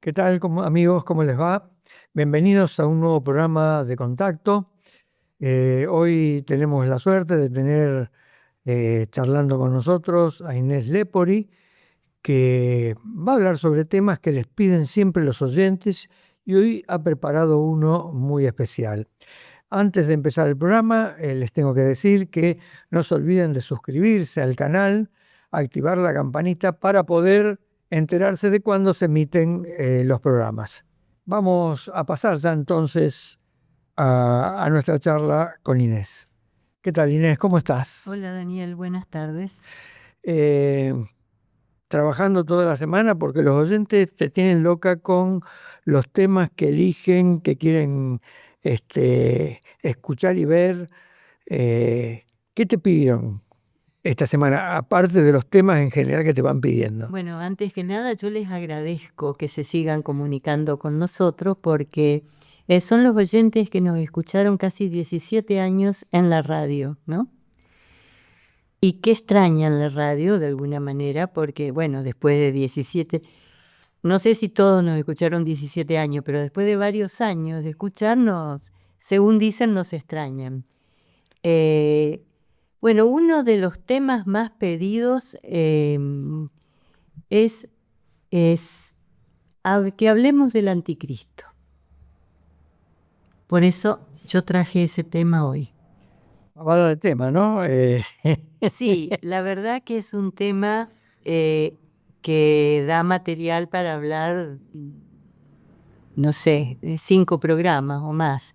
¿Qué tal, amigos? ¿Cómo les va? Bienvenidos a un nuevo programa de Contacto. Hoy tenemos la suerte de tener charlando con nosotros a Inés Lepori, que va a hablar sobre temas que les piden siempre los oyentes y hoy ha preparado uno muy especial. Antes de empezar el programa, les tengo que decir que no se olviden de suscribirse al canal, activar la campanita para poder enterarse de cuándo se emiten los programas. Vamos a pasar ya entonces a nuestra charla con Inés. ¿Qué tal, Inés? ¿Cómo estás? Hola, Daniel. Buenas tardes. Trabajando toda la semana porque los oyentes te tienen loca con los temas que eligen, que quieren escuchar y ver. ¿Qué te pidieron esta semana, aparte de los temas en general que te van pidiendo? Bueno, antes que nada yo les agradezco que se sigan comunicando con nosotros porque son los oyentes que nos escucharon casi 17 años en la radio, ¿no? Y que extrañan la radio de alguna manera porque, bueno, después de 17, no sé si todos nos escucharon 17 años, pero después de varios años de escucharnos, según dicen, nos extrañan. Bueno, uno de los temas más pedidos es que hablemos del anticristo. Por eso yo traje ese tema hoy. Hablando del tema, ¿no? Sí, la verdad que es un tema que da material para hablar, no sé, 5 programas o más.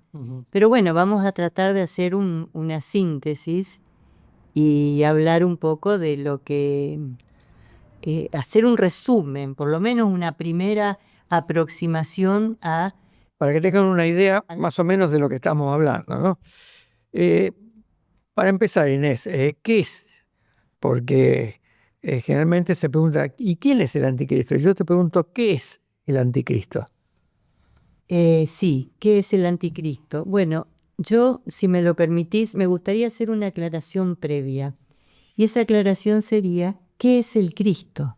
Pero bueno, vamos a tratar de hacer una síntesis y hablar un poco de lo que... hacer un resumen, por lo menos una primera aproximación a... Para que tengan una idea más o menos de lo que estamos hablando, ¿no? Para empezar, Inés, ¿qué es? Porque generalmente se pregunta, ¿y quién es el anticristo? Yo te pregunto, ¿qué es el anticristo? Sí, ¿qué es el anticristo? Bueno, yo, si me lo permitís, me gustaría hacer una aclaración previa. Y esa aclaración sería, ¿qué es el Cristo?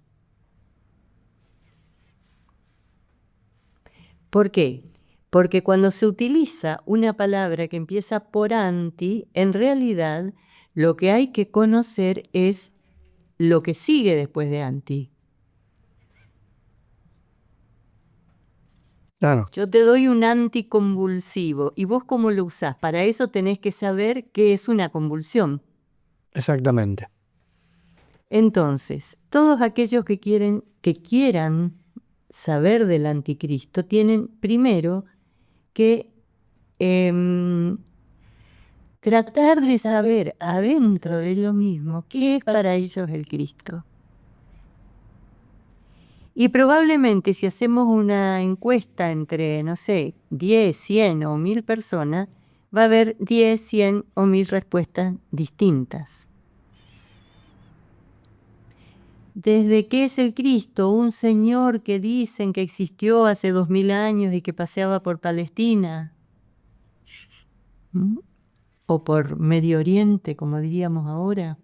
¿Por qué? Porque cuando se utiliza una palabra que empieza por anti, en realidad lo que hay que conocer es lo que sigue después de anti. Claro. Yo te doy un anticonvulsivo y vos cómo lo usás. Para eso tenés que saber qué es una convulsión. Exactamente. Entonces, todos aquellos que quieran saber del anticristo tienen primero que tratar de saber adentro de ellos mismos qué es para ellos el Cristo. Y probablemente si hacemos una encuesta entre, no sé, 10, 100 o 1000 personas, va a haber 10, 100 o 1000 respuestas distintas. desde que es el Cristo, un señor que dicen que existió hace 2000 años y que paseaba por Palestina, ¿m? O por Medio Oriente, como diríamos ahora,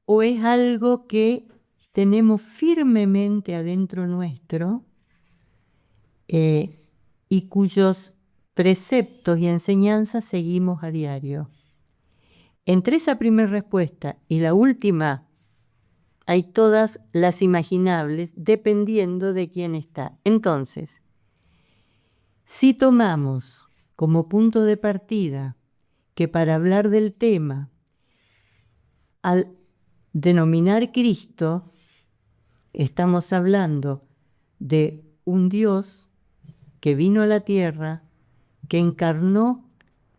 o es algo que tenemos firmemente adentro nuestro y cuyos preceptos y enseñanzas seguimos a diario. Entre esa primera respuesta y la última, hay todas las imaginables, dependiendo de quién está. Entonces, si tomamos como punto de partida que para hablar del tema, al denominar Cristo, estamos hablando de un Dios que vino a la tierra, que encarnó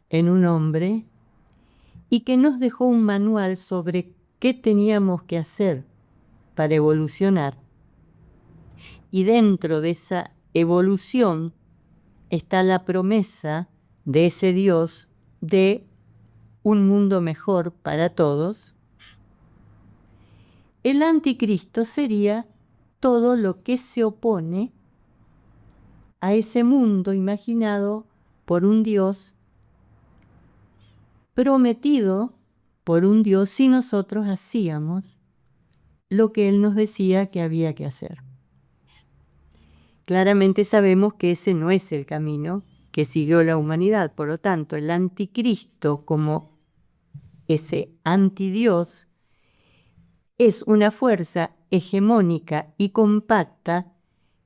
en un hombre y que nos dejó un manual sobre qué teníamos que hacer para evolucionar. Y dentro de esa evolución está la promesa de ese Dios de un mundo mejor para todos. El anticristo sería todo lo que se opone a ese mundo imaginado por un Dios, prometido por un Dios si nosotros hacíamos lo que Él nos decía que había que hacer. Claramente sabemos que ese no es el camino que siguió la humanidad. Por lo tanto, el anticristo, como ese antidios, es una fuerza hegemónica y compacta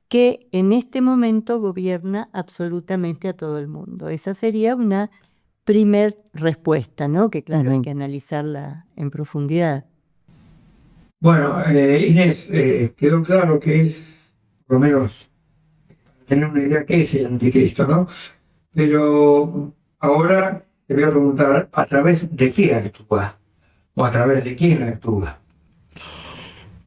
que en este momento gobierna absolutamente a todo el mundo. Esa sería una primer respuesta, ¿no? Que claro, hay que analizarla en profundidad. Bueno, Inés, quedó claro que es, por lo menos, tener una idea qué es el anticristo, ¿no? Pero ahora te voy a preguntar, ¿a través de qué actúa? ¿O a través de quién actúa?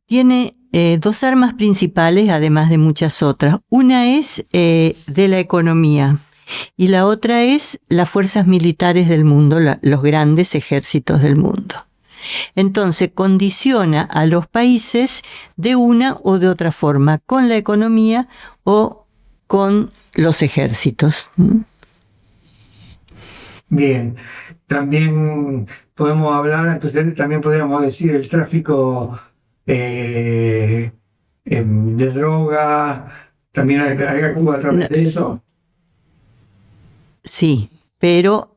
Tiene dos armas principales, además de muchas otras. Una es de la economía y la otra es las fuerzas militares del mundo, los grandes ejércitos del mundo. Entonces condiciona a los países de una o de otra forma, con la economía o con los ejércitos. Bien, también podemos hablar, entonces también podríamos decir el tráfico de droga, también hay actúa a través de eso. Sí, pero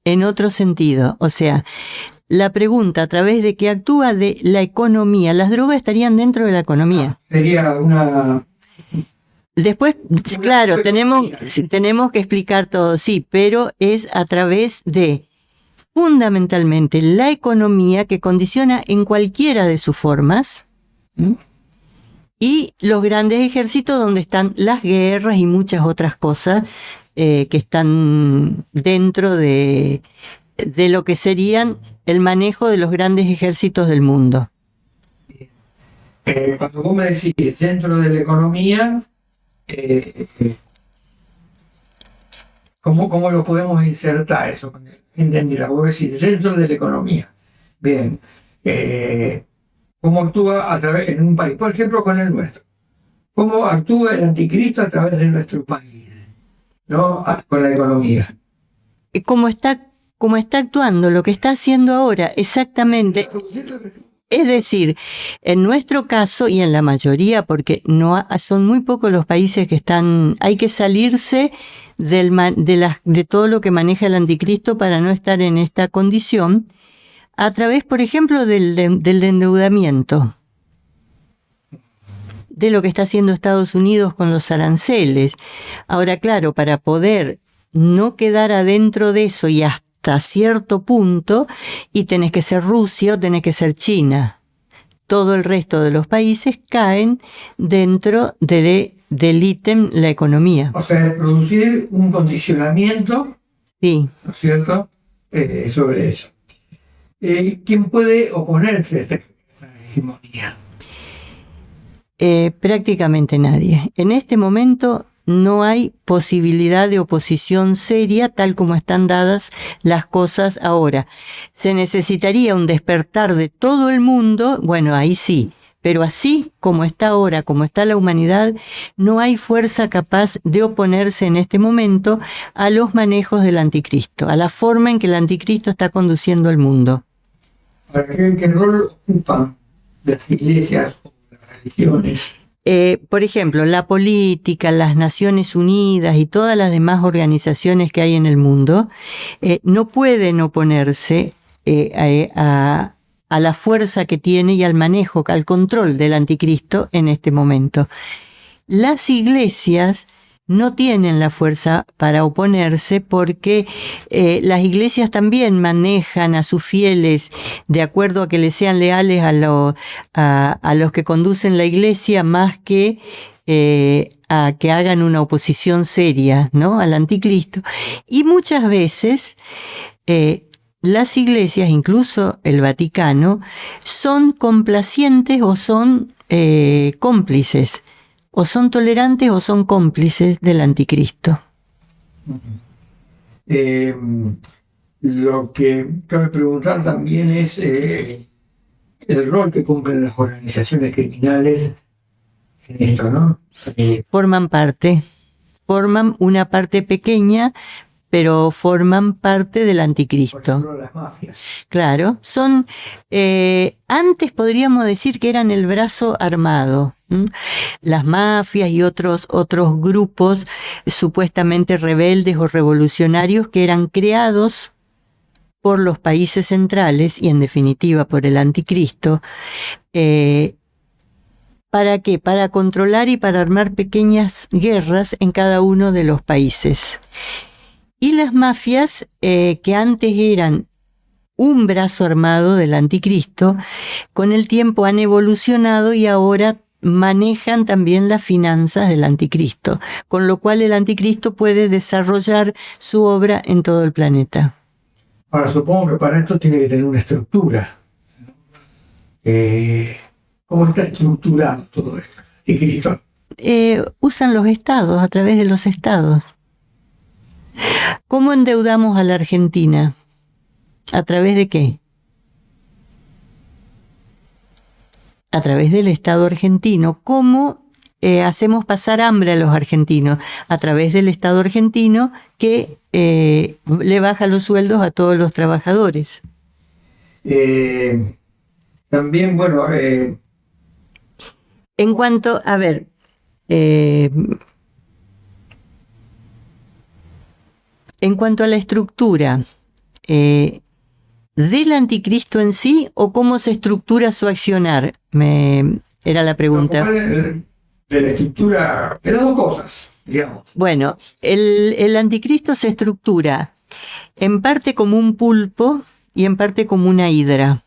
en otro sentido, o sea, la pregunta a través de que actúa de la economía, las drogas estarían dentro de la economía. Sería una... Después, claro, tenemos que explicar todo, sí, pero es a través de fundamentalmente la economía que condiciona en cualquiera de sus formas y los grandes ejércitos donde están las guerras y muchas otras cosas que están dentro de lo que serían el manejo de los grandes ejércitos del mundo. Cuando vos me decís dentro de la economía, ¿cómo lo podemos insertar eso? Entendí, vos decís dentro de la economía. Bien. ¿Cómo actúa a través en un país? Por ejemplo, con el nuestro. ¿Cómo actúa el anticristo a través de nuestro país? ¿No? Con la economía. ¿Cómo está actuando, lo que está haciendo ahora, exactamente? Es decir, en nuestro caso y en la mayoría, porque son muy pocos los países que están, hay que salirse de todo lo que maneja el anticristo para no estar en esta condición, a través, por ejemplo, del endeudamiento, de lo que está haciendo Estados Unidos con los aranceles. Ahora, claro, para poder no quedar adentro de eso y hasta cierto punto, y tenés que ser Rusia o tenés que ser China. Todo el resto de los países caen dentro del ítem la economía. O sea, producir un condicionamiento, sí, ¿no es cierto?, sobre eso. ¿Quién puede oponerse a esta hegemonía? Prácticamente nadie. En este momento no hay posibilidad de oposición seria tal como están dadas las cosas ahora. Se necesitaría un despertar de todo el mundo, bueno, ahí sí, pero así como está ahora, como está la humanidad, no hay fuerza capaz de oponerse en este momento a los manejos del anticristo, a la forma en que el anticristo está conduciendo el mundo. ¿Qué rol ocupan las iglesias o las religiones? Por ejemplo, la política, las Naciones Unidas y todas las demás organizaciones que hay en el mundo no pueden oponerse a la fuerza que tiene y al manejo, al control del anticristo en este momento. Las iglesias no tienen la fuerza para oponerse porque las iglesias también manejan a sus fieles de acuerdo a que les sean leales a los que conducen la iglesia más que a que hagan una oposición seria, ¿no?, al anticristo. Y muchas veces las iglesias, incluso el Vaticano, son complacientes o son cómplices. O son tolerantes o son cómplices del anticristo. Lo que cabe preguntar también es el rol que cumplen las organizaciones criminales en esto, ¿no? Forman una parte pequeña, pero forman parte del anticristo. Por ejemplo, las mafias. Claro, son, antes podríamos decir que eran el brazo armado. Las mafias y otros grupos supuestamente rebeldes o revolucionarios que eran creados por los países centrales y en definitiva por el anticristo. ¿Para qué? Para controlar y para armar pequeñas guerras en cada uno de los países. Y las mafias, que antes eran un brazo armado del anticristo, con el tiempo han evolucionado y ahora manejan también las finanzas del anticristo, con lo cual el anticristo puede desarrollar su obra en todo el planeta. Ahora, supongo que para esto tiene que tener una estructura. ¿Cómo está estructurado todo esto? ¿Anticristo? Usan los estados, a través de los estados. ¿Cómo endeudamos a la Argentina? ¿A través de qué? A través del Estado argentino. ¿Cómo hacemos pasar hambre a los argentinos? A través del Estado argentino que le baja los sueldos a todos los trabajadores. También, bueno... En cuanto, a ver... En cuanto a la estructura del anticristo en sí, o cómo se estructura su accionar, era la pregunta. De la estructura, de las dos cosas, digamos. Bueno, el anticristo se estructura en parte como un pulpo y en parte como una hidra.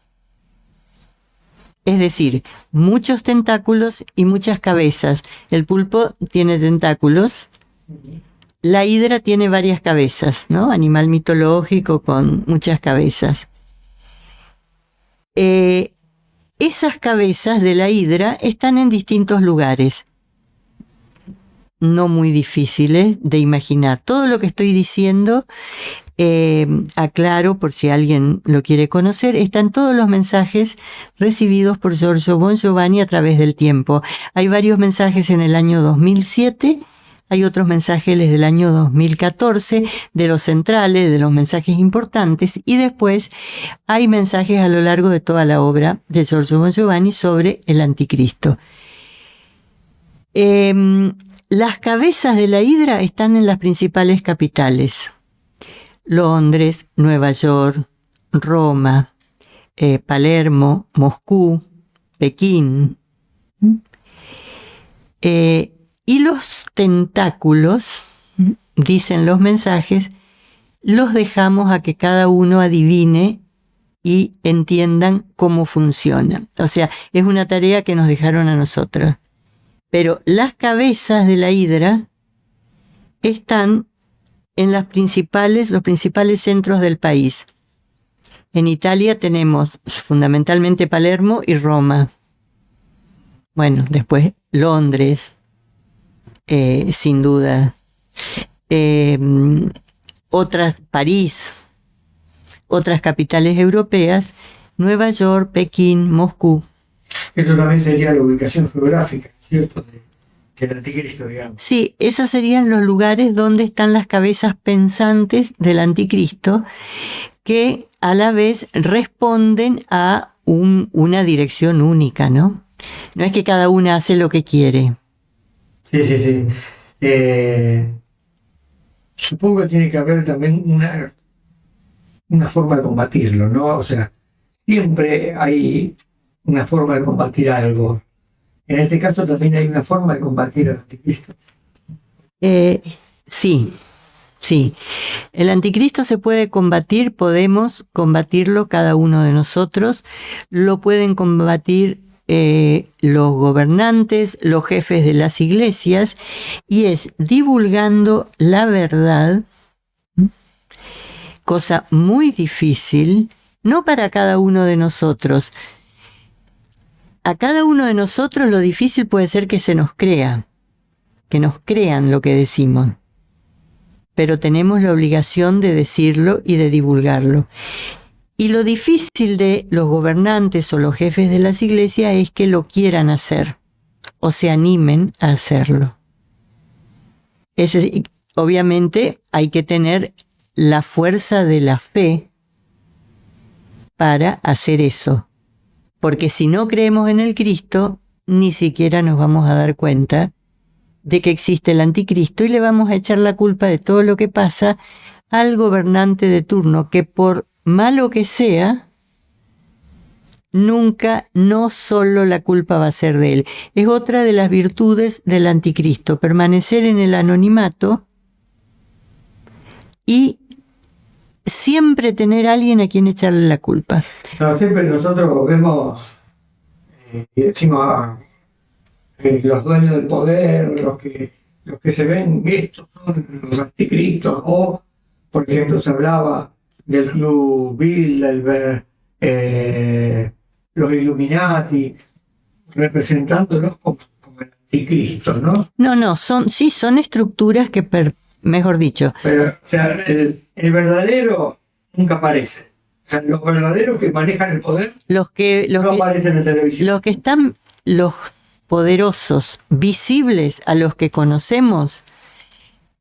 Es decir, muchos tentáculos y muchas cabezas. El pulpo tiene tentáculos. La hidra tiene varias cabezas, ¿no? Animal mitológico con muchas cabezas. Esas cabezas de la hidra están en distintos lugares, no muy difíciles de imaginar. Todo lo que estoy diciendo, aclaro por si alguien lo quiere conocer, están todos los mensajes recibidos por Giorgio Bon Giovanni a través del tiempo. Hay varios mensajes en el año 2007, hay otros mensajes del año 2014, de los centrales, de los mensajes importantes, y después hay mensajes a lo largo de toda la obra de Giorgio Bon Giovanni sobre el anticristo. Las cabezas de la hidra están en las principales capitales: Londres, Nueva York, Roma, Palermo, Moscú, Pekín. Y los tentáculos, dicen los mensajes, los dejamos a que cada uno adivine y entiendan cómo funciona. O sea, es una tarea que nos dejaron a nosotros. Pero las cabezas de la hidra están en los principales centros del país. En Italia tenemos fundamentalmente Palermo y Roma. Bueno, después Londres, sin duda. Otras, París, otras capitales europeas, Nueva York, Pekín, Moscú. Esto también sería la ubicación geográfica, ¿cierto? Del anticristo, digamos. Sí, esos serían los lugares donde están las cabezas pensantes del anticristo, que a la vez responden a una dirección única, ¿no? No es que cada una hace lo que quiere. Sí, sí, sí. Supongo que tiene que haber también una forma de combatirlo, ¿no? O sea, siempre hay una forma de combatir algo. En este caso también hay una forma de combatir al anticristo. Sí, sí. El anticristo se puede combatir, podemos combatirlo cada uno de nosotros. Lo pueden combatir los gobernantes, los jefes de las iglesias, y es divulgando la verdad, cosa muy difícil, no para cada uno de nosotros. A cada uno de nosotros lo difícil puede ser que se nos crea, que nos crean lo que decimos, pero tenemos la obligación de decirlo y de divulgarlo. Y lo difícil de los gobernantes o los jefes de las iglesias es que lo quieran hacer o se animen a hacerlo. Obviamente hay que tener la fuerza de la fe para hacer eso, porque si no creemos en el Cristo, ni siquiera nos vamos a dar cuenta de que existe el anticristo y le vamos a echar la culpa de todo lo que pasa al gobernante de turno, que por malo que sea, nunca, no solo la culpa va a ser de él. Es otra de las virtudes del anticristo, permanecer en el anonimato y siempre tener a alguien a quien echarle la culpa. No, siempre nosotros vemos y decimos los dueños del poder, los que se ven, estos son los anticristos, o por ejemplo se hablaba del Club Bilderberg, los Illuminati, representándolos como el anticristo, ¿no? No, son estructuras que, mejor dicho. Pero, o sea, el verdadero nunca aparece. O sea, los verdaderos que manejan el poder no aparecen en televisión. Los que están, los poderosos, visibles a los que conocemos,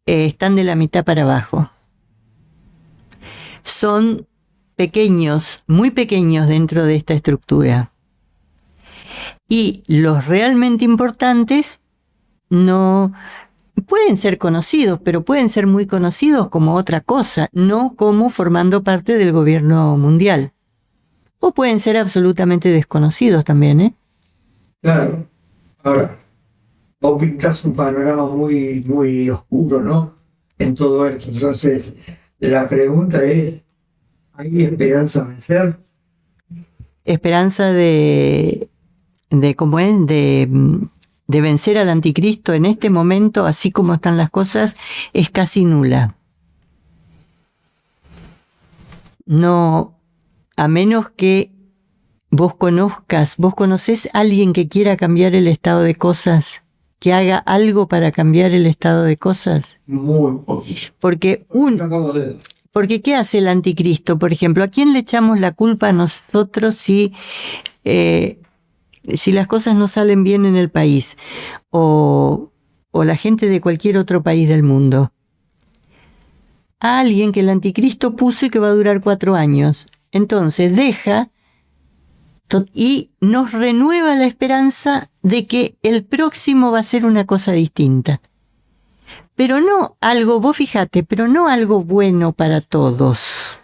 están de la mitad para abajo. Son pequeños, muy pequeños dentro de esta estructura. Y los realmente importantes no pueden ser conocidos, pero pueden ser muy conocidos como otra cosa, no como formando parte del gobierno mundial. O pueden ser absolutamente desconocidos también, ¿eh? Claro. Ahora, vos pintás un panorama muy, muy oscuro, ¿no? En todo esto. Entonces, la pregunta es, ¿hay esperanza de vencer? Esperanza de vencer al anticristo en este momento, así como están las cosas, es casi nula. No, a menos que vos conocés a alguien que quiera cambiar el estado de cosas, que haga algo para cambiar el estado de cosas. Muy poquito. Porque ¿qué hace el anticristo? Por ejemplo, ¿a quién le echamos la culpa a nosotros si las cosas no salen bien en el país? O la gente de cualquier otro país del mundo. A alguien que el anticristo puso y que va a durar 4 años. Entonces deja y nos renueva la esperanza de que el próximo va a ser una cosa distinta. Pero no algo, vos fíjate, pero no algo bueno para todos.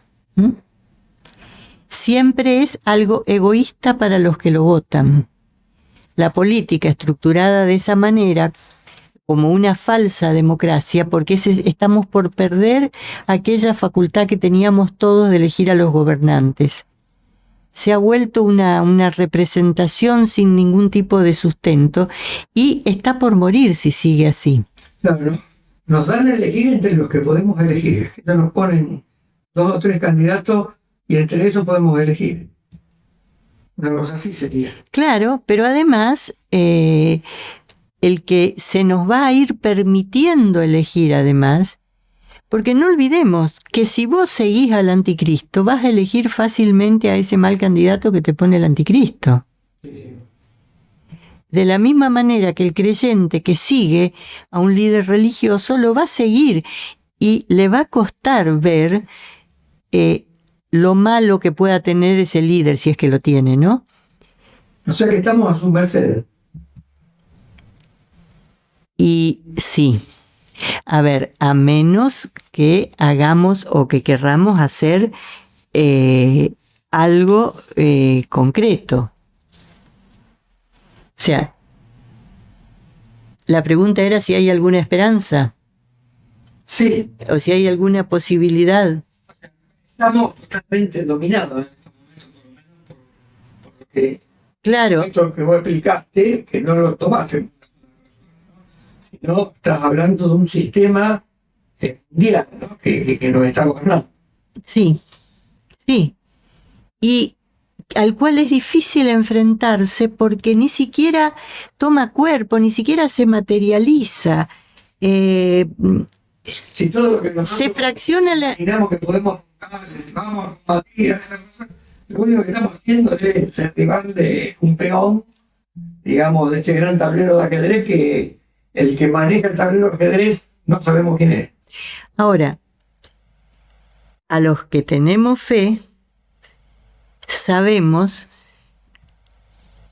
Siempre es algo egoísta para los que lo votan. La política estructurada de esa manera, como una falsa democracia, porque estamos por perder aquella facultad que teníamos todos de elegir a los gobernantes. Se ha vuelto una representación sin ningún tipo de sustento y está por morir si sigue así. Claro, nos dan a elegir entre los que podemos elegir. Ya nos ponen 2 o 3 candidatos y entre esos podemos elegir. Una cosa así sería. Claro, pero además el que se nos va a ir permitiendo elegir además, porque no olvidemos que si vos seguís al anticristo, vas a elegir fácilmente a ese mal candidato que te pone el anticristo. De la misma manera que el creyente que sigue a un líder religioso lo va a seguir y le va a costar ver lo malo que pueda tener ese líder, si es que lo tiene, ¿no? O sea que estamos a su merced. Y sí. A ver, a menos que hagamos o que querramos hacer algo concreto. O sea, la pregunta era si hay alguna esperanza. Sí. O si hay alguna posibilidad. Estamos totalmente dominados en este momento, por lo que, claro. Esto que vos explicaste, que no lo tomaste, sino estás hablando de un sistema mundial, ¿no? que nos está gobernando. Sí, sí. Y al cual es difícil enfrentarse porque ni siquiera toma cuerpo, ni siquiera se materializa. Si todo lo que nosotros se fracciona imaginamos que podemos vamos a batir, lo único que estamos haciendo es derribarle un peón, digamos, de este gran tablero de ajedrez, que el que maneja el tablero de ajedrez no sabemos quién es. Ahora, a los que tenemos fe, sabemos,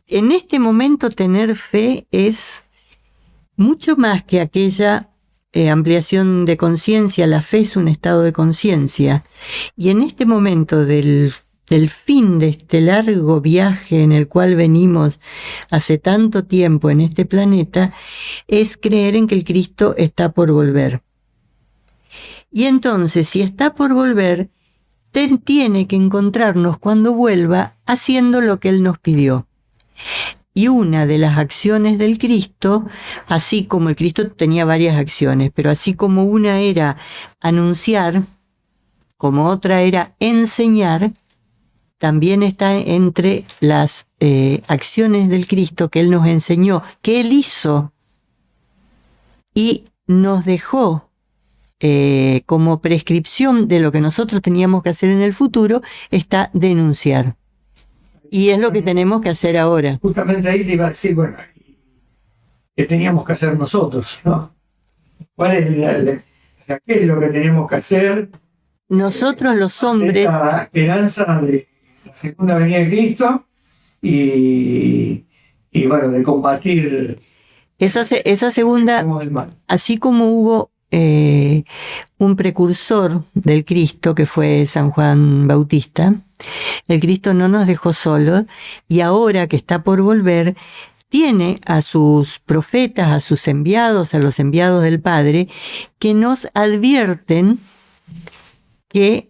en este momento tener fe es mucho más que aquella ampliación de conciencia. La fe es un estado de conciencia. Y en este momento del fin de este largo viaje en el cual venimos hace tanto tiempo en este planeta, es creer en que el Cristo está por volver. Y entonces, si está por volver, tiene que encontrarnos cuando vuelva haciendo lo que Él nos pidió. Y una de las acciones del Cristo, así como el Cristo tenía varias acciones, pero así como una era anunciar, como otra era enseñar, también está entre las acciones del Cristo que Él nos enseñó, que Él hizo y nos dejó como prescripción de lo que nosotros teníamos que hacer en el futuro, está denunciar. Y es lo que tenemos que hacer ahora. Justamente ahí te iba a decir, bueno, ¿qué teníamos que hacer nosotros, no? ¿Cuál es qué es lo que tenemos que hacer? Nosotros los hombres... Esa esperanza de la segunda venida de Cristo y bueno, de combatir esa segunda... el mal. Así como hubo un precursor del Cristo, que fue San Juan Bautista, el Cristo no nos dejó solos, y ahora que está por volver, tiene a sus profetas, a sus enviados, a los enviados del Padre, que nos advierten que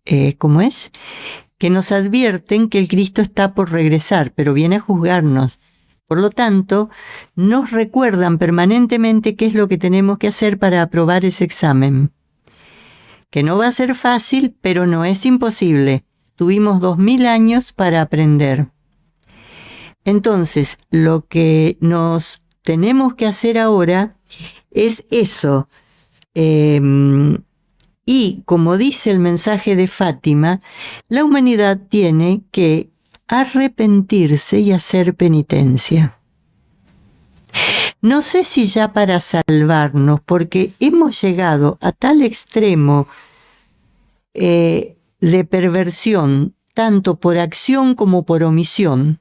que nos advierten que el Cristo está por regresar, pero viene a juzgarnos. Por lo tanto, nos recuerdan permanentemente qué es lo que tenemos que hacer para aprobar ese examen. Que no va a ser fácil, pero no es imposible. Tuvimos 2000 años para aprender. Entonces, lo que nos tenemos que hacer ahora es eso. Y como dice el mensaje de Fátima, la humanidad tiene que arrepentirse y hacer penitencia. No sé si ya para salvarnos, porque hemos llegado a tal extremo de perversión, tanto por acción como por omisión.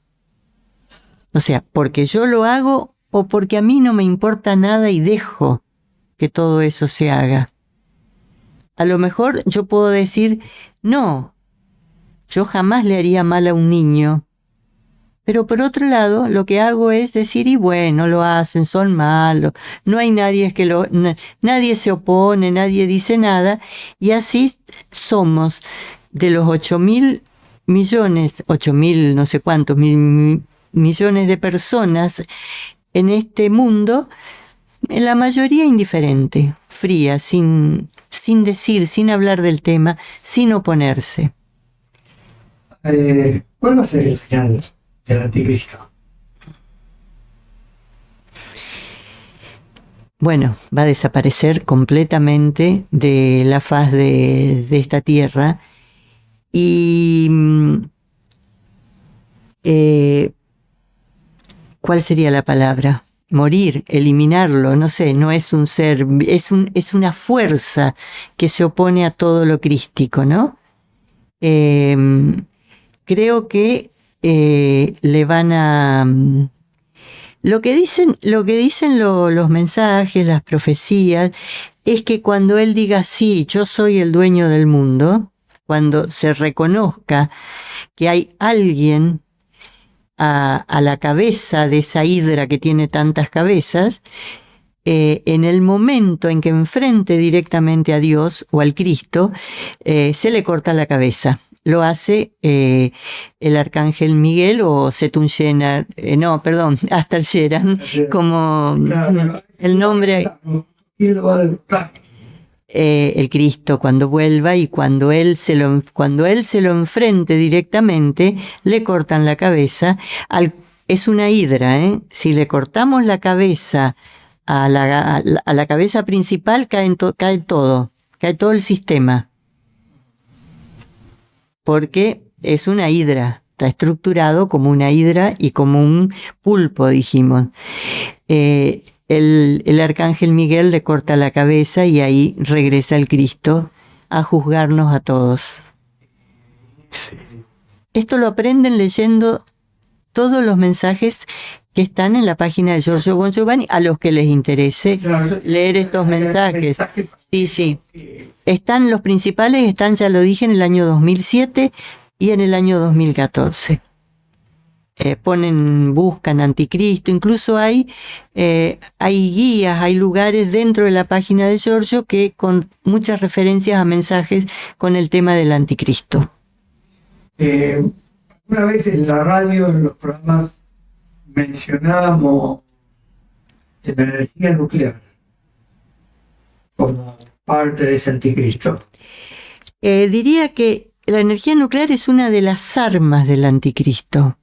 O sea, porque yo lo hago o porque a mí no me importa nada y dejo que todo eso se haga. A lo mejor yo puedo decir, no, yo jamás le haría mal a un niño. Pero por otro lado, lo que hago es decir, y bueno, lo hacen, son malos, no hay nadie nadie se opone, nadie dice nada, y así somos de los 8.000 millones, 8.000 no sé cuántos millones de personas en este mundo, la mayoría indiferente, fría, sin decir, sin hablar del tema, sin oponerse. ¿Cuál va a ser el final del anticristo? bueno, va a desaparecer completamente de la faz de esta tierra. Y ¿cuál sería la palabra? Morir, eliminarlo, no sé, no es un ser, es una fuerza que se opone a todo lo crístico, ¿no? Creo que le van a... Lo que dicen los mensajes, las profecías, es que cuando él diga, sí, yo soy el dueño del mundo, cuando se reconozca que hay alguien a la cabeza de esa hidra que tiene tantas cabezas, en el momento en que enfrente directamente a Dios o al Cristo, se le corta la cabeza. Lo hace el arcángel Miguel o Setun Shenar, Astar Sheran, como el nombre... el Cristo cuando vuelva, y cuando él se lo enfrente directamente, le cortan la cabeza. Es una hidra, ¿eh? Si le cortamos la cabeza a la cabeza principal, cae todo el sistema. Porque es una hidra, está estructurado como una hidra y como un pulpo, dijimos. El arcángel Miguel le corta la cabeza y ahí regresa el Cristo a juzgarnos a todos. Sí. Esto lo aprenden leyendo todos los mensajes que están en la página de Giorgio Bon Giovanni, a los que les interese leer estos mensajes. Sí. Están los principales, ya lo dije, en el año 2007 y en el año 2014. Buscan anticristo, incluso hay guías, hay lugares dentro de la página de Giorgio que con muchas referencias a mensajes con el tema del anticristo. Una vez en la radio, en los programas, mencionábamos la energía nuclear como parte de ese anticristo. Diría que la energía nuclear es una de las armas del anticristo.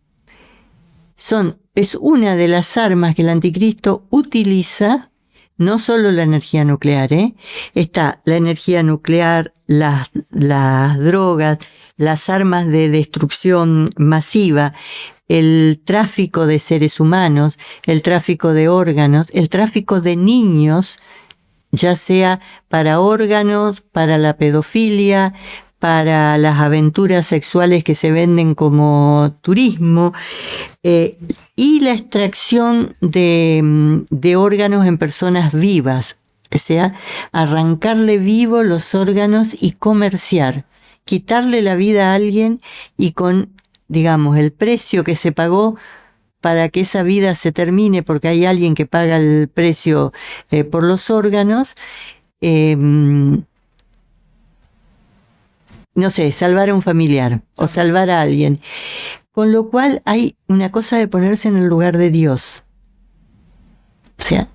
Es una de las armas que el anticristo utiliza, no solo la energía nuclear, está la energía nuclear, las drogas, las armas de destrucción masiva, el tráfico de seres humanos, el tráfico de órganos, el tráfico de niños, ya sea para órganos, para la pedofilia, para las aventuras sexuales que se venden como turismo, y la extracción de órganos en personas vivas, o sea, arrancarle vivo los órganos y comerciar, quitarle la vida a alguien y con, digamos, el precio que se pagó para que esa vida se termine, porque hay alguien que paga el precio por los órganos, no sé, salvar a un familiar o salvar a alguien. Con lo cual hay una cosa de ponerse en el lugar de Dios. O sea,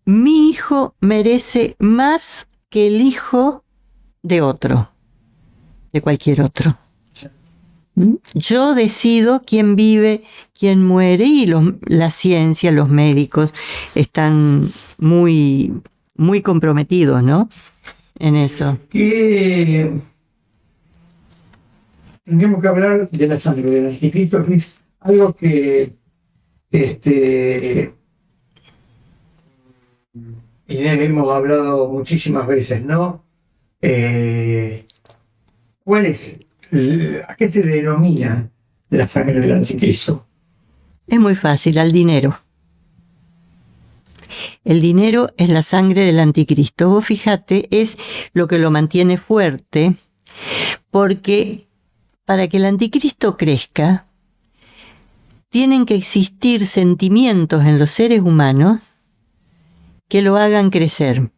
mi hijo merece más que el hijo de otro, de cualquier otro. Yo decido quién vive, quién muere, y la ciencia, los médicos están muy, muy comprometidos, ¿no? En eso. Tenemos que hablar de la sangre del anticristo, que es algo que y hemos hablado muchísimas veces, ¿no? ¿Cuál es? ¿A qué se denomina la sangre del anticristo? Es muy fácil, al dinero. El dinero es la sangre del anticristo. Vos fíjate, es lo que lo mantiene fuerte, porque para que el anticristo crezca, tienen que existir sentimientos en los seres humanos que lo hagan crecer.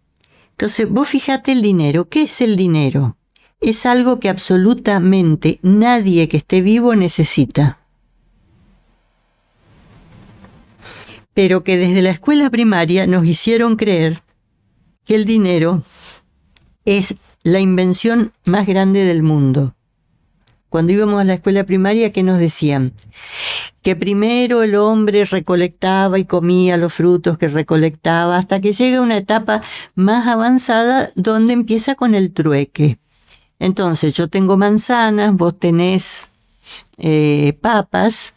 Entonces, vos fíjate el dinero. ¿Qué es el dinero? Es algo que absolutamente nadie que esté vivo necesita. Pero que desde la escuela primaria nos hicieron creer que el dinero es la invención más grande del mundo, cuando íbamos a la escuela primaria, ¿qué nos decían? Que primero el hombre recolectaba y comía los frutos que recolectaba hasta que llega a una etapa más avanzada donde empieza con el trueque. Entonces yo tengo manzanas, vos tenés papas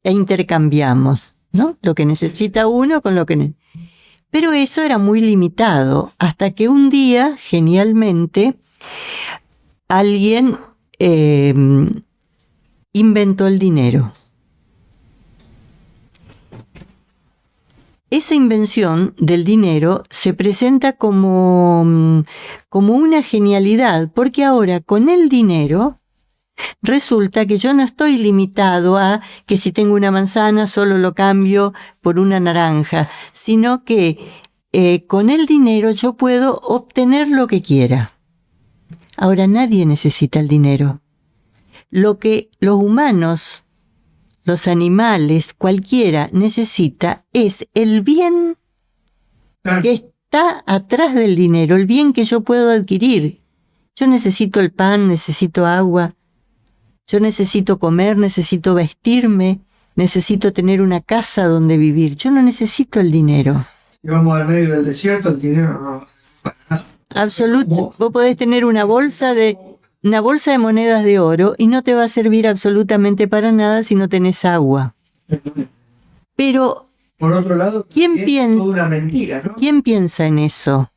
e intercambiamos, ¿no? Lo que necesita uno con lo que... Pero eso era muy limitado, hasta que un día, genialmente, alguien inventó el dinero. Esa invención del dinero se presenta como una genialidad, porque ahora con el dinero resulta que yo no estoy limitado a que si tengo una manzana solo lo cambio por una naranja, sino que con el dinero yo puedo obtener lo que quiera. Ahora nadie necesita el dinero. Lo que los humanos, los animales, cualquiera necesita es el bien que está atrás del dinero, el bien que yo puedo adquirir. Yo necesito el pan, necesito agua, yo necesito comer, necesito vestirme, necesito tener una casa donde vivir. Yo no necesito el dinero. Si vamos al medio del desierto, el dinero no... Absoluto. Vos podés tener una bolsa de monedas de oro y no te va a servir absolutamente para nada si no tenés agua. Pero, por otro lado, ¿quién piensa una mentira, ¿no? ¿Quién piensa en eso?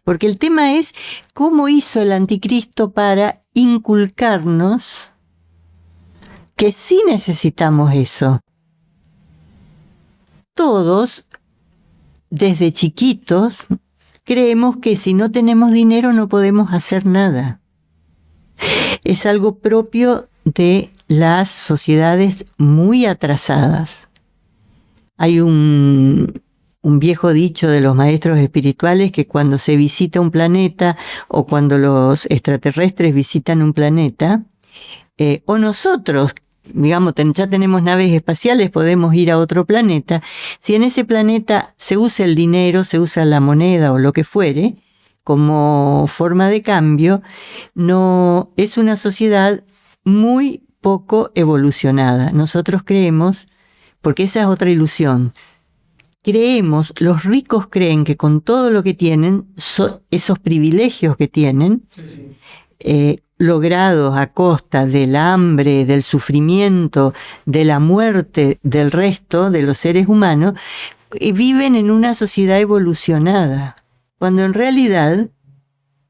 Porque el tema es cómo hizo el anticristo para inculcarnos que sí necesitamos eso. Todos, desde chiquitos, creemos que si no tenemos dinero no podemos hacer nada. Es algo propio de las sociedades muy atrasadas. Hay un viejo dicho de los maestros espirituales que cuando se visita un planeta o cuando los extraterrestres visitan un planeta, o nosotros, digamos, ya tenemos naves espaciales, podemos ir a otro planeta. Si en ese planeta se usa el dinero, se usa la moneda o lo que fuere, como forma de cambio, no es una sociedad muy poco evolucionada. Nosotros creemos, porque esa es otra ilusión, los ricos creen que con todo lo que tienen, esos privilegios que tienen, logrados a costa del hambre, del sufrimiento, de la muerte del resto de los seres humanos, viven en una sociedad evolucionada, cuando en realidad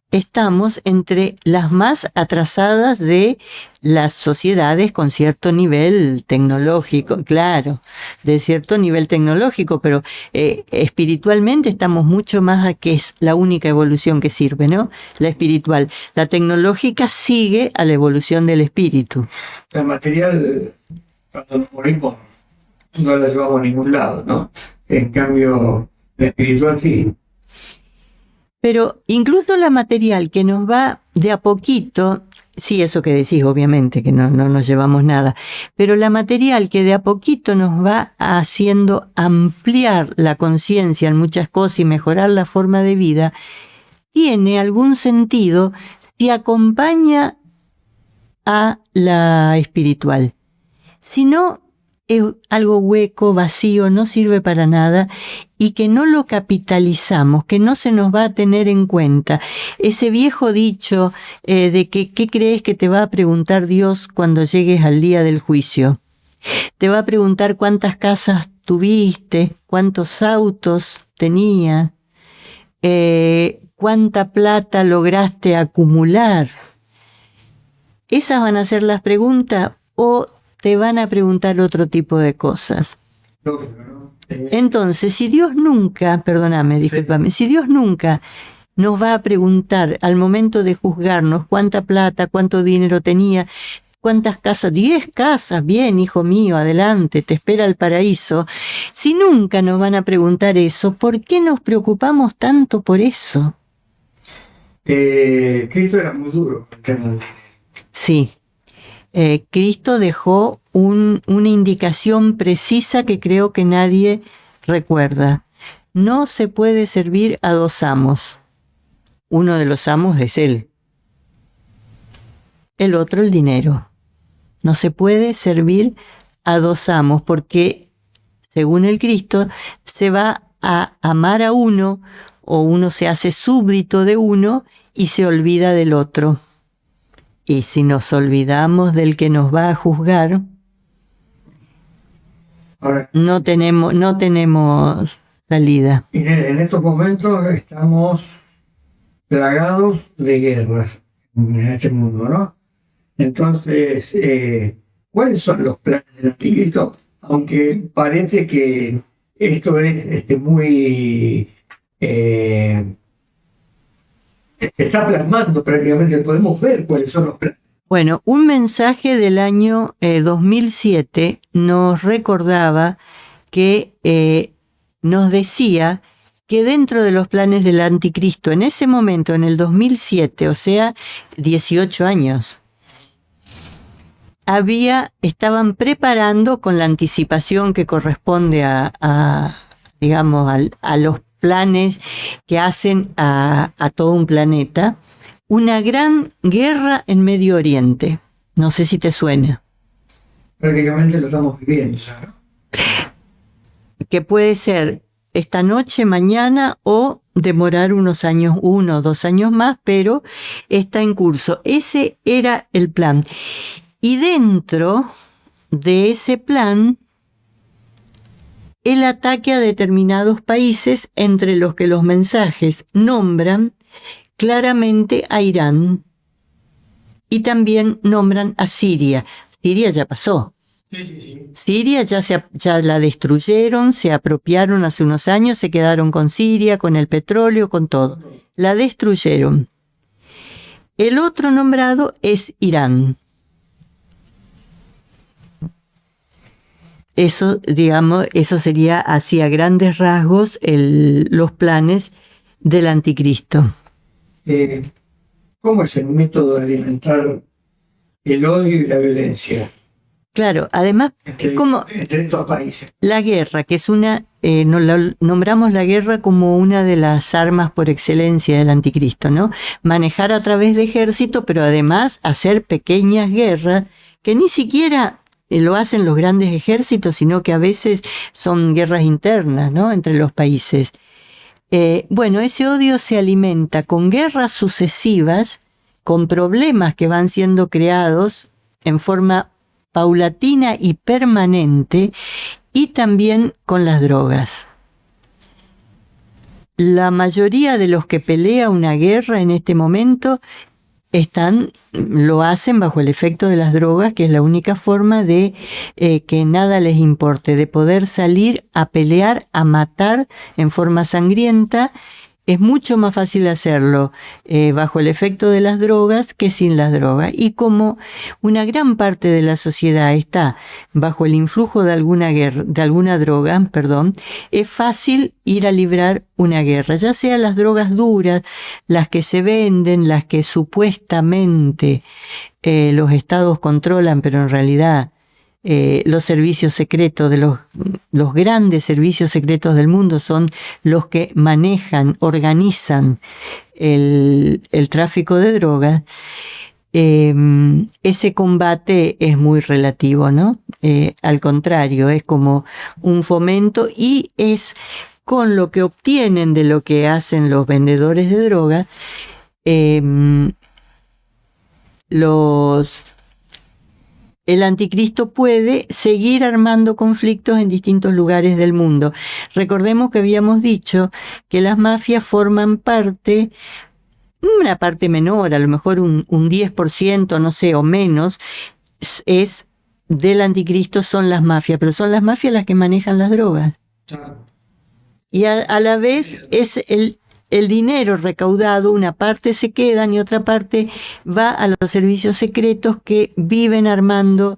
estamos entre las más atrasadas de las sociedades con cierto nivel tecnológico, claro, de cierto nivel tecnológico, pero espiritualmente estamos mucho más a que es la única evolución que sirve, ¿no? La espiritual. La tecnológica sigue a la evolución del espíritu. El material, cuando nos morimos, no la llevamos a ningún lado, ¿no? En cambio, la espiritual sí. Pero incluso la material que nos va de a poquito, sí, eso que decís, obviamente, que no nos llevamos nada, pero la material que de a poquito nos va haciendo ampliar la conciencia en muchas cosas y mejorar la forma de vida, tiene algún sentido si acompaña a la espiritual. Si no, es algo hueco, vacío, no sirve para nada, y que no lo capitalizamos, que no se nos va a tener en cuenta. Ese viejo dicho de que ¿qué crees que te va a preguntar Dios cuando llegues al día del juicio? Te va a preguntar cuántas casas tuviste, cuántos autos tenías, cuánta plata lograste acumular. ¿Esas van a ser las preguntas o te van a preguntar otro tipo de cosas? Entonces, si Dios nunca, discúlpame, si Dios nunca nos va a preguntar al momento de juzgarnos cuánta plata, cuánto dinero tenía, cuántas casas, 10 casas, bien, hijo mío, adelante, te espera el paraíso. Si nunca nos van a preguntar eso, ¿por qué nos preocupamos tanto por eso? Cristo era muy duro. Sí. Cristo dejó una indicación precisa que creo que nadie recuerda. No se puede servir a dos amos. Uno de los amos es Él. El otro el dinero. No se puede servir a dos amos porque, según el Cristo, se va a amar a uno o uno se hace súbdito de uno y se olvida del otro. Y si nos olvidamos del que nos va a juzgar, Ahora, no tenemos salida. en estos momentos estamos plagados de guerras en este mundo, ¿no? Entonces, ¿cuáles son los planes del anticristo? Aunque parece que esto es muy... se está plasmando prácticamente, podemos ver cuáles son los planes. Bueno, un mensaje del año 2007 nos recordaba que nos decía que dentro de los planes del anticristo, en ese momento, en el 2007, o sea, 18 años, estaban preparando con la anticipación que corresponde digamos, a los planes que hacen a todo un planeta, una gran guerra en Medio Oriente. No sé si te suena. Prácticamente lo estamos viviendo, ¿sabes? Que puede ser esta noche, mañana o demorar unos años, 1 o 2 años más, pero está en curso. Ese era el plan. Y dentro de ese plan, el ataque a determinados países, entre los que los mensajes nombran claramente a Irán y también nombran a Siria. Siria ya pasó. Sí. Siria ya la destruyeron, se apropiaron hace unos años, se quedaron con Siria, con el petróleo, con todo. La destruyeron. El otro nombrado es Irán. Eso, digamos, eso sería así a grandes rasgos los planes del anticristo. ¿Cómo es el método de alimentar el odio y la violencia Claro, además, entre estos países? La guerra, que es nombramos la guerra como una de las armas por excelencia del anticristo, ¿no? Manejar a través de ejército, pero además hacer pequeñas guerras que ni siquiera lo hacen los grandes ejércitos, sino que a veces son guerras internas, ¿no? Entre los países. Bueno, ese odio se alimenta con guerras sucesivas, con problemas que van siendo creados en forma paulatina y permanente, y también con las drogas. La mayoría de los que pelea una guerra en este momento lo hacen bajo el efecto de las drogas, que es la única forma de que nada les importe, de poder salir a pelear, a matar en forma sangrienta. Es mucho más fácil hacerlo bajo el efecto de las drogas que sin las drogas. Y como una gran parte de la sociedad está bajo el influjo de alguna droga, es fácil ir a librar una guerra, ya sea las drogas duras, las que se venden, las que supuestamente los estados controlan, pero en realidad los servicios secretos de los grandes servicios secretos del mundo son los que manejan, organizan el tráfico de drogas. Ese combate es muy relativo, ¿no? Al contrario, es como un fomento y es con lo que obtienen de lo que hacen los vendedores de drogas, el anticristo puede seguir armando conflictos en distintos lugares del mundo. Recordemos que habíamos dicho que las mafias forman parte, una parte menor, a lo mejor un 10%, no sé, o menos, es del anticristo, son las mafias, pero son las mafias las que manejan las drogas. Y a la vez es el dinero recaudado, una parte se queda y otra parte va a los servicios secretos que viven armando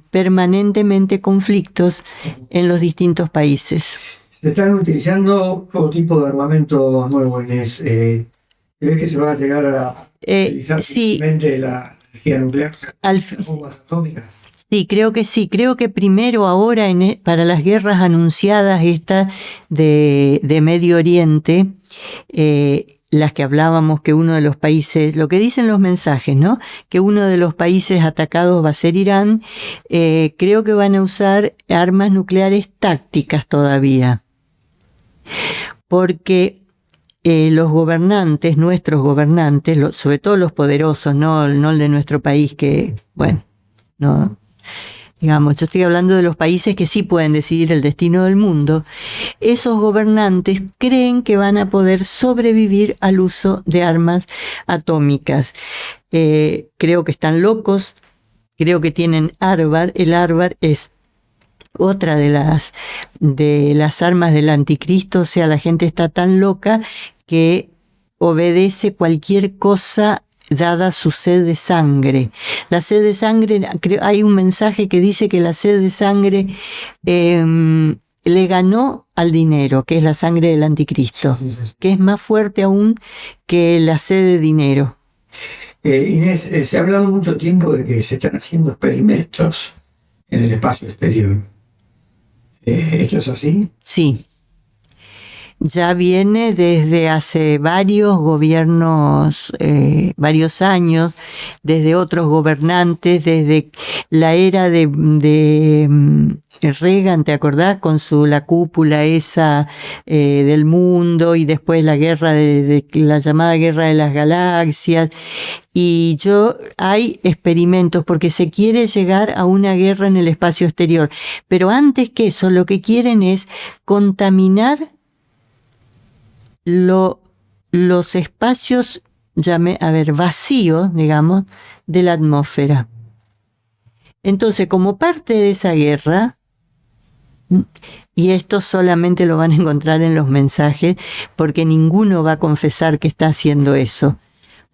permanentemente conflictos en los distintos países. Se están utilizando todo tipo de armamento nuevo. ¿Crees que se va a llegar a utilizar simplemente la energía nuclear, las bombas atómicas? Sí, creo que sí. Creo que primero ahora para las guerras anunciadas estas de Medio Oriente, las que hablábamos, que uno de los países, lo que dicen los mensajes, ¿no? Que uno de los países atacados va a ser Irán. Creo que van a usar armas nucleares tácticas todavía, porque los gobernantes, nuestros gobernantes, sobre todo los poderosos, no el de nuestro país, que, bueno, no, digamos, yo estoy hablando de los países que sí pueden decidir el destino del mundo. Esos gobernantes creen que van a poder sobrevivir al uso de armas atómicas. Creo que están locos, creo que tienen Harvard. El Harvard es otra de las armas del anticristo. O sea, la gente está tan loca que obedece cualquier cosa dada su sed de sangre. La sed de sangre, hay un mensaje que dice que la sed de sangre le ganó al dinero, que es la sangre del anticristo, que es más fuerte aún que la sed de dinero. Inés, se ha hablado mucho tiempo de que se están haciendo experimentos en el espacio exterior. ¿Esto es así? Sí. Ya viene desde hace varios gobiernos, varios años, desde otros gobernantes, desde la era de Reagan, ¿te acordás? Con la cúpula esa del mundo, y después la guerra la llamada Guerra de las Galaxias. Y hay experimentos porque se quiere llegar a una guerra en el espacio exterior. Pero antes que eso, lo que quieren es contaminar los espacios, vacíos, digamos, de la atmósfera. Entonces, como parte de esa guerra, y esto solamente lo van a encontrar en los mensajes, porque ninguno va a confesar que está haciendo eso,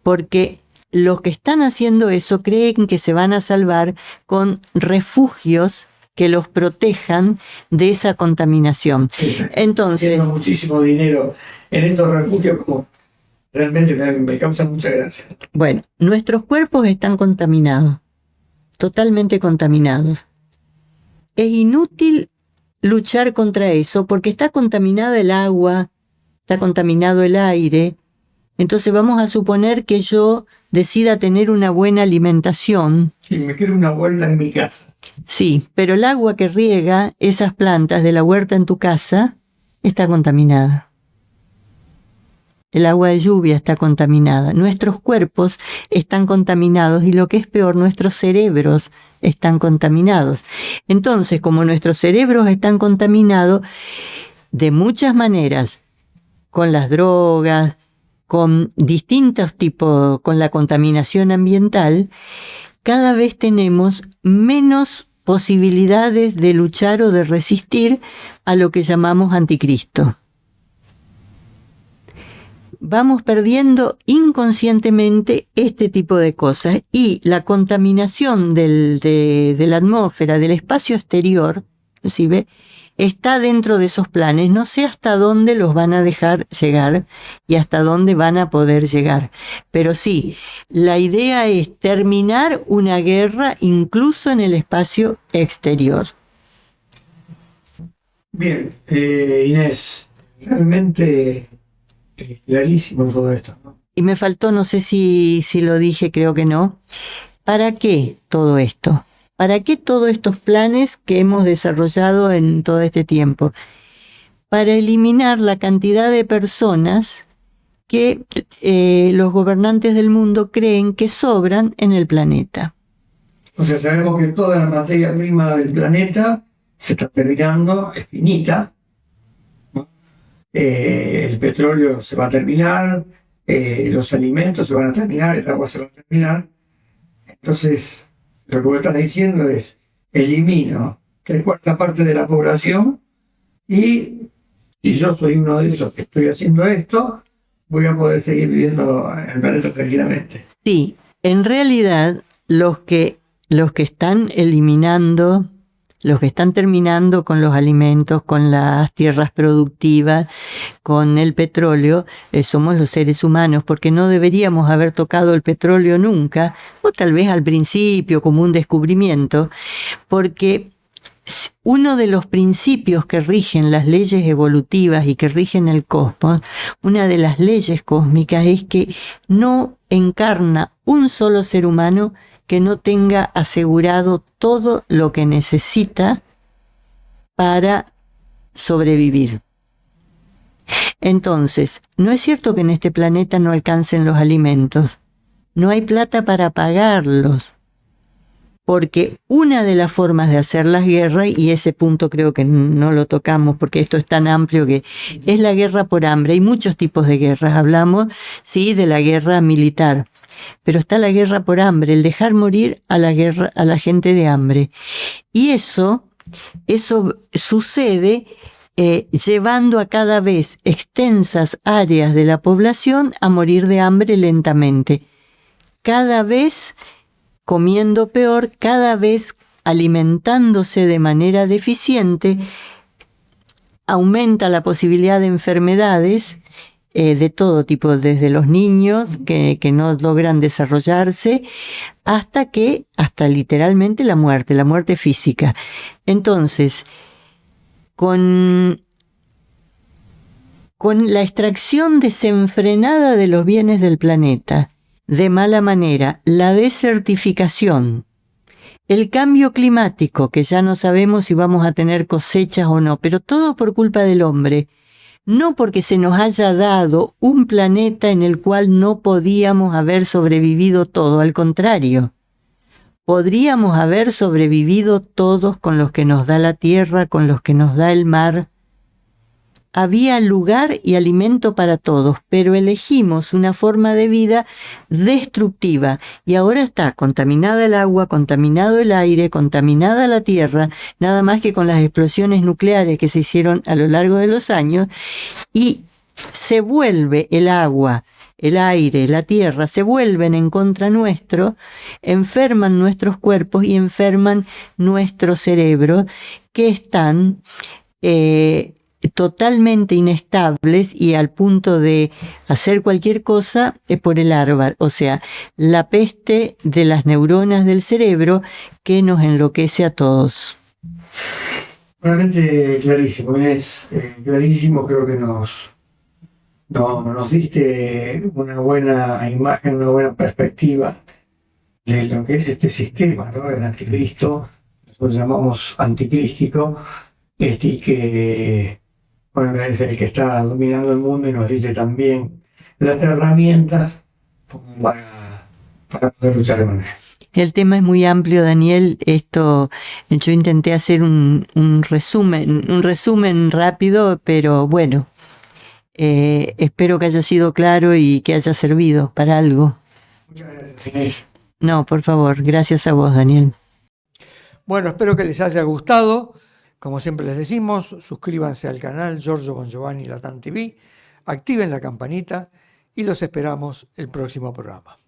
porque los que están haciendo eso creen que se van a salvar con refugios que los protejan de esa contaminación. Sí, entonces, haciendo muchísimo dinero en estos refugios, como realmente me causa mucha gracia. Bueno, nuestros cuerpos están contaminados, totalmente contaminados. Es inútil luchar contra eso porque está contaminada el agua, está contaminado el aire. Entonces vamos a suponer que yo decida tener una buena alimentación. Sí, me quiero una huerta en mi casa. Sí, pero el agua que riega esas plantas de la huerta en tu casa está contaminada. El agua de lluvia está contaminada. Nuestros cuerpos están contaminados y, lo que es peor, nuestros cerebros están contaminados. Entonces, como nuestros cerebros están contaminados de muchas maneras, con las drogas, con distintos tipos, con la contaminación ambiental, cada vez tenemos menos posibilidades de luchar o de resistir a lo que llamamos anticristo. Vamos perdiendo inconscientemente este tipo de cosas, y la contaminación de la atmósfera, del espacio exterior, inclusive, está dentro de esos planes. No sé hasta dónde los van a dejar llegar y hasta dónde van a poder llegar. Pero sí, la idea es terminar una guerra incluso en el espacio exterior. Bien, Inés, realmente clarísimo todo esto, ¿no? Y me faltó, no sé si lo dije, creo que no. ¿Para qué todo esto? ¿Para qué todos estos planes que hemos desarrollado en todo este tiempo? Para eliminar la cantidad de personas que los gobernantes del mundo creen que sobran en el planeta. O sea, sabemos que toda la materia prima del planeta se está terminando, es finita, ¿no? El petróleo se va a terminar, los alimentos se van a terminar, el agua se va a terminar. Entonces, lo que vos estás diciendo es: elimino 3/4 parte de la población, y si yo soy uno de esos que estoy haciendo esto, voy a poder seguir viviendo en el planeta tranquilamente. Sí, en realidad los que están eliminando, los que están terminando con los alimentos, con las tierras productivas, con el petróleo, somos los seres humanos, porque no deberíamos haber tocado el petróleo nunca, o tal vez al principio como un descubrimiento, porque uno de los principios que rigen las leyes evolutivas y que rigen el cosmos, una de las leyes cósmicas es que no encarna un solo ser humano que no tenga asegurado todo lo que necesita para sobrevivir. Entonces, no es cierto que en este planeta no alcancen los alimentos, no hay plata para pagarlos, porque una de las formas de hacer las guerras, y ese punto creo que no lo tocamos porque esto es tan amplio, que es la guerra por hambre. Hay muchos tipos de guerras, hablamos sí de la guerra militar, pero está la guerra por hambre, el dejar morir a la gente de hambre. Y eso sucede llevando a cada vez extensas áreas de la población a morir de hambre lentamente. Cada vez comiendo peor, cada vez alimentándose de manera deficiente, aumenta la posibilidad de enfermedades de todo tipo, desde los niños que no logran desarrollarse, hasta literalmente la muerte física. Entonces, con la extracción desenfrenada de los bienes del planeta, de mala manera, la desertificación, el cambio climático, que ya no sabemos si vamos a tener cosechas o no, pero todo por culpa del hombre, no porque se nos haya dado un planeta en el cual no podíamos haber sobrevivido todo, al contrario, podríamos haber sobrevivido todos con los que nos da la tierra, con los que nos da el mar. Había lugar y alimento para todos, pero elegimos una forma de vida destructiva y ahora está contaminada el agua, contaminado el aire, contaminada la tierra, nada más que con las explosiones nucleares que se hicieron a lo largo de los años, y se vuelve el agua, el aire, la tierra, se vuelven en contra nuestro, enferman nuestros cuerpos y enferman nuestro cerebro, que están totalmente inestables y al punto de hacer cualquier cosa por el árbol, o sea, la peste de las neuronas del cerebro que nos enloquece a todos. Realmente clarísimo, es clarísimo, creo que nos diste una buena imagen, una buena perspectiva de lo que es este sistema, ¿no? El anticristo, nosotros llamamos anticrístico, y que bueno, es el que está dominando el mundo y nos dice también las herramientas para poder luchar con él. El tema es muy amplio, Daniel. Yo intenté hacer un resumen rápido, pero bueno, espero que haya sido claro y que haya servido para algo. Muchas gracias, Inés. No, por favor, gracias a vos, Daniel. Bueno, espero que les haya gustado. Como siempre les decimos, suscríbanse al canal Giorgio Bongiovanni Latam TV, activen la campanita y los esperamos el próximo programa.